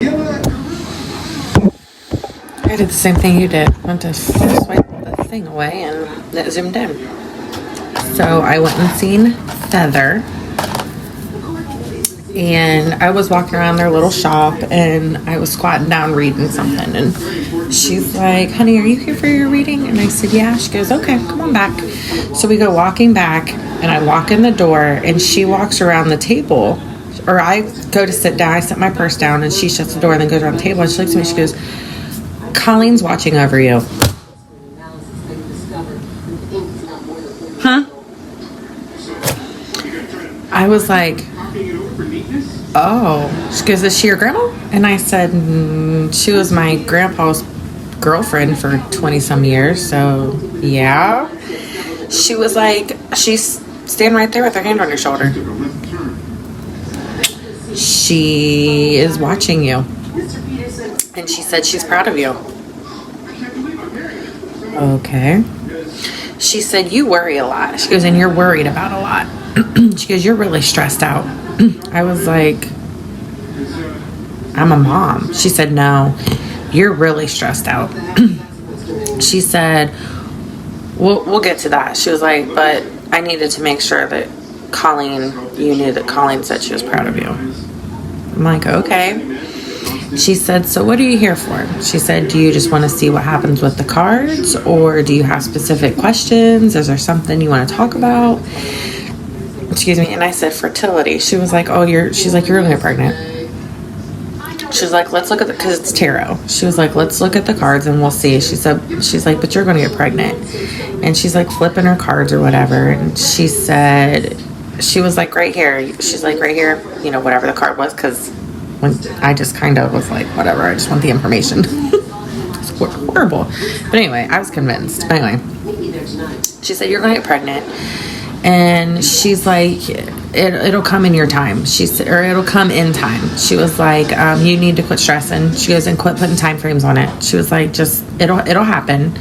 I did the same thing you did. Went to swipe the thing away and it zoomed in. So I went and seen Feather. And I was walking around their little shop and I was squatting down reading something. And she's like, honey, are you here for your reading? And I said, yeah. She goes, okay, come on back. So we go walking back and I walk in the door and she walks around the table. Or I go to sit down. I set my purse down and she shuts the door and then goes around the table. And she looks at me. She goes, Colleen's watching over you. Huh? I was like, oh. She goes, is she your grandma? And I said, she was my grandpa's girlfriend for 20 some years. So yeah. She was like, she's standing right there with her hand on your shoulder. She is watching you. And she said she's proud of you. Okay. She said, you worry a lot. She goes, and you're worried about a lot. She goes, you're really stressed out. I was like, I'm a mom. She said, no, you're really stressed out. She said, we'll get to that. She was like, but I needed to make sure that you knew that Colleen said she was proud of you. I'm like, okay. She said, so what are you here for? She said, do you just want to see what happens with the cards? Or do you have specific questions? Is there something you want to talk about? Excuse me. And I said, fertility. She was like, she's like, you're going to get pregnant. She's like, let's look at because it's tarot. She was like, let's look at the cards and we'll see. She's like, but you're going to get pregnant. And she's like flipping her cards or whatever. And she said, she was like, right here. She's like, right here, whatever the card was. Because when I just kind of was like, whatever, I just want the information. It's horrible. But anyway, I was convinced. Anyway, she said, you're going to get pregnant. And she's like, it'll come in your time. She said, or it'll come in time. She was like, you need to quit stressing. She goes, and quit putting time frames on it. She was like, just, it'll happen.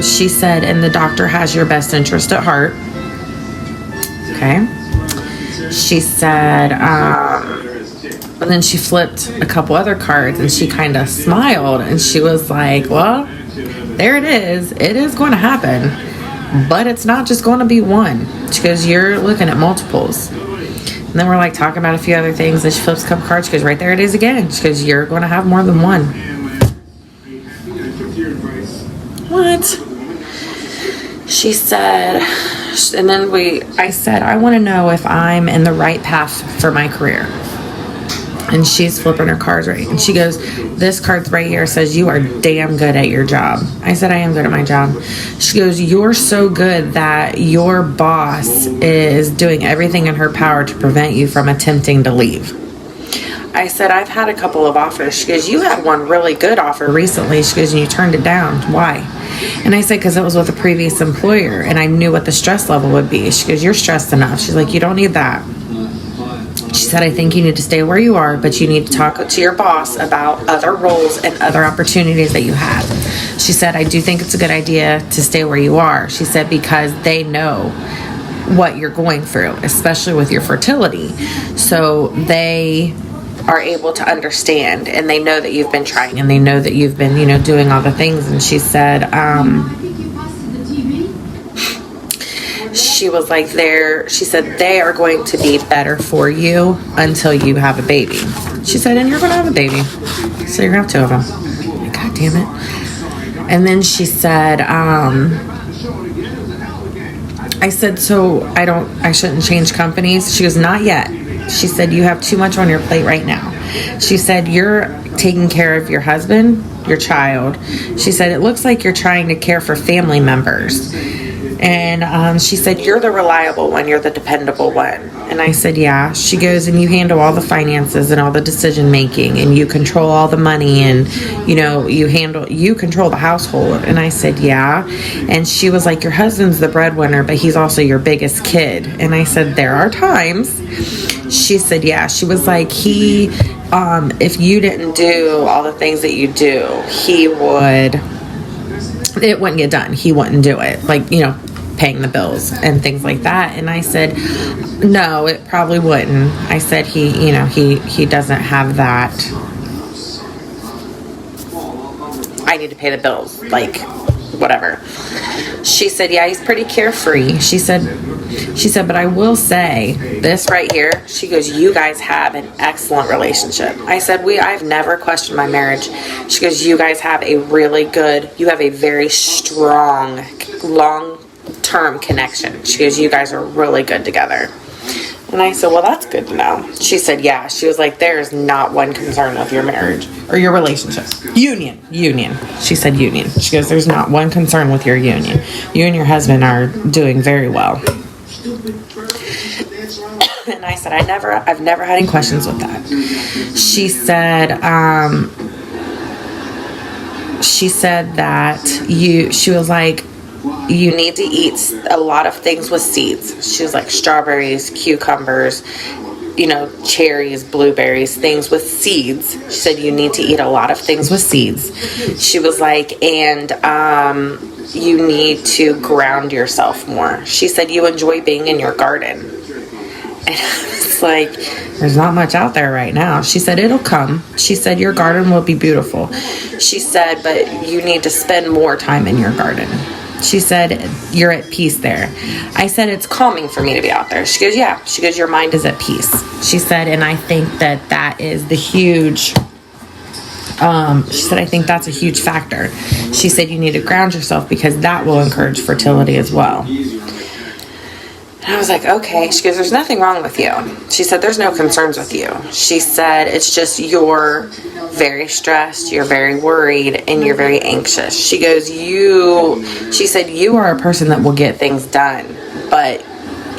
She said, and the doctor has your best interest at heart. Okay. She said, and then she flipped a couple other cards and she kind of smiled and she was like, well, there it is. It is going to happen, but it's not just going to be one. She goes, you're looking at multiples. And then we're like talking about a few other things. And she flips a couple cards. She goes, right there it is again. She goes, you're going to have more than one. What? She said, and then I said, I want to know if I'm in the right path for my career. And she's flipping her cards right. And she goes, this card right here says you are damn good at your job. I said, I am good at my job. She goes, you're so good that your boss is doing everything in her power to prevent you from attempting to leave. I said, I've had a couple of offers. She goes, you had one really good offer recently. She goes, and you turned it down. Why? And I said, because it was with a previous employer and I knew what the stress level would be. She goes, you're stressed enough. She's like, you don't need that. She said, I think you need to stay where you are, but you need to talk to your boss about other roles and other opportunities that you have. She said, I do think it's a good idea to stay where you are. She said, because they know what you're going through, especially with your fertility. So they are able to understand and they know that you've been trying and they know that you've been, doing all the things. And she said, she was like, she said, they are going to be better for you until you have a baby. She said, and you're going to have a baby. So you're going to have two of them. God damn it. And then she said, I said, so I shouldn't change companies. She goes, not yet. She said, you have too much on your plate right now. She said, you're taking care of your husband, your child. She said, it looks like you're trying to care for family members. And she said, you're the reliable one. You're the dependable one. And I said, yeah. She goes, and you handle all the finances and all the decision making and you control all the money and, you control the household. And I said, yeah. And she was like, your husband's the breadwinner, but he's also your biggest kid. And I said, there are times. She said, yeah. She was like, if you didn't do all the things that you do, it wouldn't get done. He wouldn't do it. Like, paying the bills and things like that. And I said, no, it probably wouldn't. I said, he doesn't have that need to pay the bills, like, whatever. She said, yeah, he's pretty carefree. She said, but I will say this right here. She goes, you guys have an excellent relationship. I said, I've never questioned my marriage. She goes, you guys have a really good, you have a very strong, long-term connection. She goes, you guys are really good together. And I said, well, that's good to know. She said, yeah. She was like, there is not one concern with your marriage or your relationship. Union. She said union. She goes, there's not one concern with your union. You and your husband are doing very well. And I said, I've never had any questions with that. She said that she was like, you need to eat a lot of things with seeds. She was like strawberries, cucumbers, cherries, blueberries, things with seeds. She said you need to eat a lot of things with seeds. She was like, and you need to ground yourself more. She said you enjoy being in your garden. And I was like, there's not much out there right now. She said, it'll come. She said, your garden will be beautiful. She said, but you need to spend more time in your garden. She said, you're at peace there. I said, it's calming for me to be out there. She goes, yeah. She goes, your mind is at peace. She said, and I think that is the huge, she said, I think that's a huge factor. She said, you need to ground yourself because that will encourage fertility as well. And I was like, okay. She goes, there's nothing wrong with you. She said, there's no concerns with you. She said, it's just you're very stressed, you're very worried, and you're very anxious. She goes, she said, you are a person that will get things done, but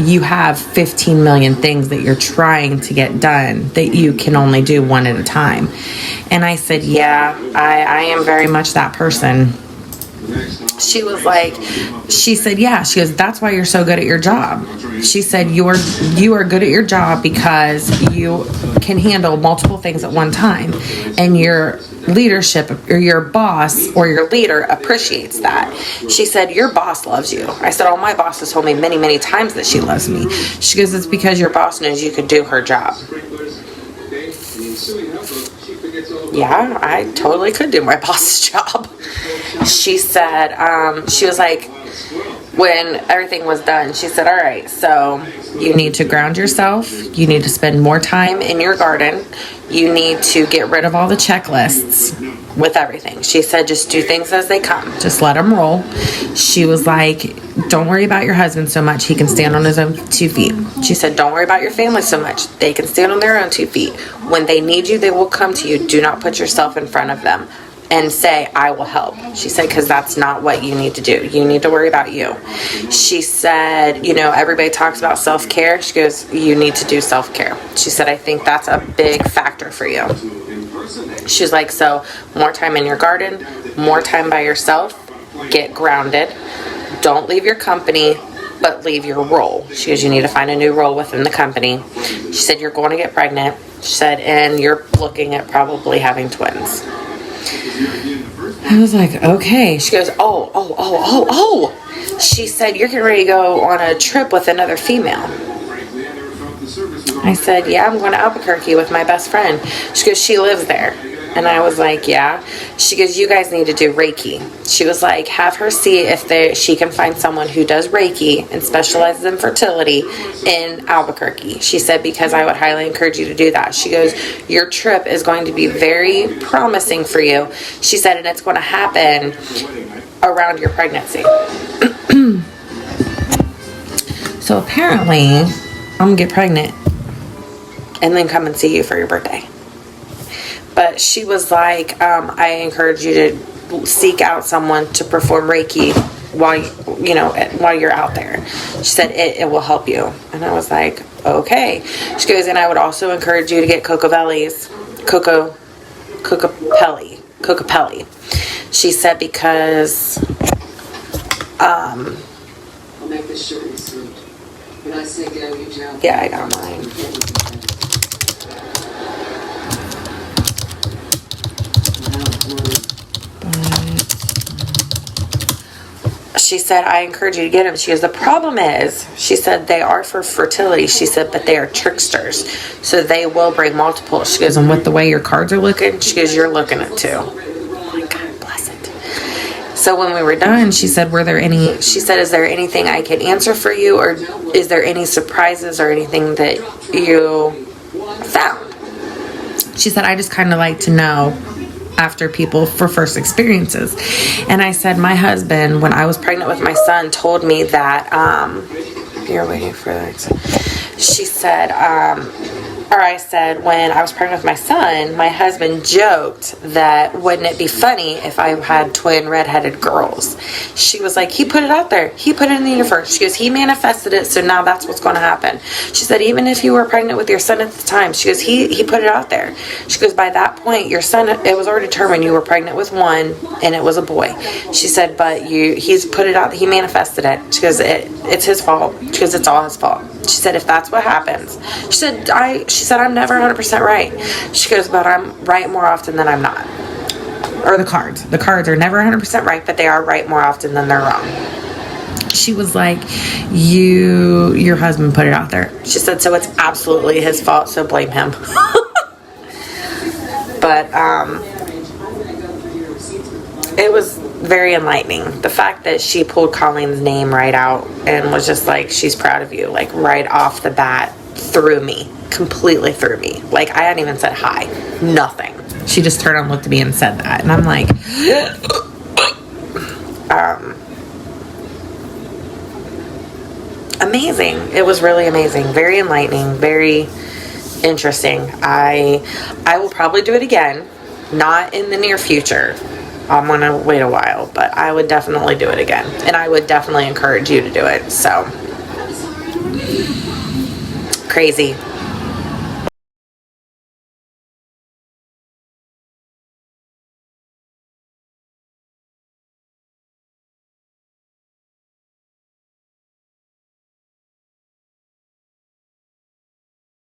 you have 15 million things that you're trying to get done that you can only do one at a time. And I said, yeah, I am very much that person. She was like, she said, yeah. She goes, that's why you're so good at your job. She said, you are good at your job because you can handle multiple things at one time. And your leadership or your boss or your leader appreciates that. She said, your boss loves you. I said, oh, my boss has told me many, many times that she loves me. She goes, it's because your boss knows you can do her job. Yeah, I totally could do my boss's job. She said, she was like, when everything was done, she said, all right, so you need to ground yourself. You need to spend more time in your garden. You need to get rid of all the checklists with everything. She said, just do things as they come. Just let them roll. She was like, don't worry about your husband so much. He can stand on his own 2 feet. She said, don't worry about your family so much. They can stand on their own 2 feet. When they need you, they will come to you. Do not put yourself in front of them and say, I will help. She said, because that's not what you need to do. You need to worry about you. She said, everybody talks about self-care. She goes, you need to do self-care. She said, I think that's a big factor for you. She's like, so more time in your garden, more time by yourself, get grounded. Don't leave your company, but leave your role. She goes, you need to find a new role within the company. She said, you're going to get pregnant. She said, and you're looking at probably having twins. I was like, okay. She goes, oh. She said, you're getting ready to go on a trip with another female. I said, yeah, I'm going to Albuquerque with my best friend. She goes, she lives there. And I was like, yeah. She goes, you guys need to do Reiki. She was like, have her see if she can find someone who does Reiki and specializes in fertility in Albuquerque. She said, because I would highly encourage you to do that. She goes, your trip is going to be very promising for you. She said, and it's going to happen around your pregnancy. So apparently, I'm going to get pregnant and then come and see you for your birthday. But she was like, I encourage you to seek out someone to perform Reiki while you're out there. She said it will help you. And I was like, okay. She goes, and I would also encourage you to get Kokopelli. She said because I'll make this short and sweet. When I say go, you jump. Yeah, I got mine. She said, I encourage you to get them. She goes, the problem is, she said, they are for fertility. She said, but they are tricksters. So they will bring multiple. She goes, and with the way your cards are looking, she goes, you're looking at 2. Oh my God, bless it. So when we were done, she said, is there anything I can answer for you, or is there any surprises or anything that you found? She said, I just kind of like to know after people for first experiences. And I said, my husband, when I was pregnant with my son, told me that, you're waiting for that. She said, I said, when I was pregnant with my son, my husband joked that wouldn't it be funny if I had twin redheaded girls? She was like, he put it out there. He put it in the universe. She goes, he manifested it, so now that's what's going to happen. She said, even if you were pregnant with your son at the time, she goes, he put it out there. She goes, by that point, your son, it was already determined you were pregnant with one, and it was a boy. She said, but he's put it out, he manifested it. She goes, it's his fault. She goes, it's all his fault. She said, if that's what happens. She said, I'm never 100% right. She goes, but I'm right more often than I'm not. Or the cards. The cards are never 100% right, but they are right more often than they're wrong. She was like, your husband put it out there. She said, so it's absolutely his fault, so blame him. But, it was very enlightening. The fact that she pulled Colleen's name right out and was just like, she's proud of you, like right off the bat, threw me. Completely threw me. Like, I hadn't even said hi. Nothing. She just turned and looked at me and said that. And I'm like, amazing. It was really amazing. Very enlightening. Very interesting. I will probably do it again. Not in the near future. I'm going to wait a while. But I would definitely do it again. And I would definitely encourage you to do it. So, crazy.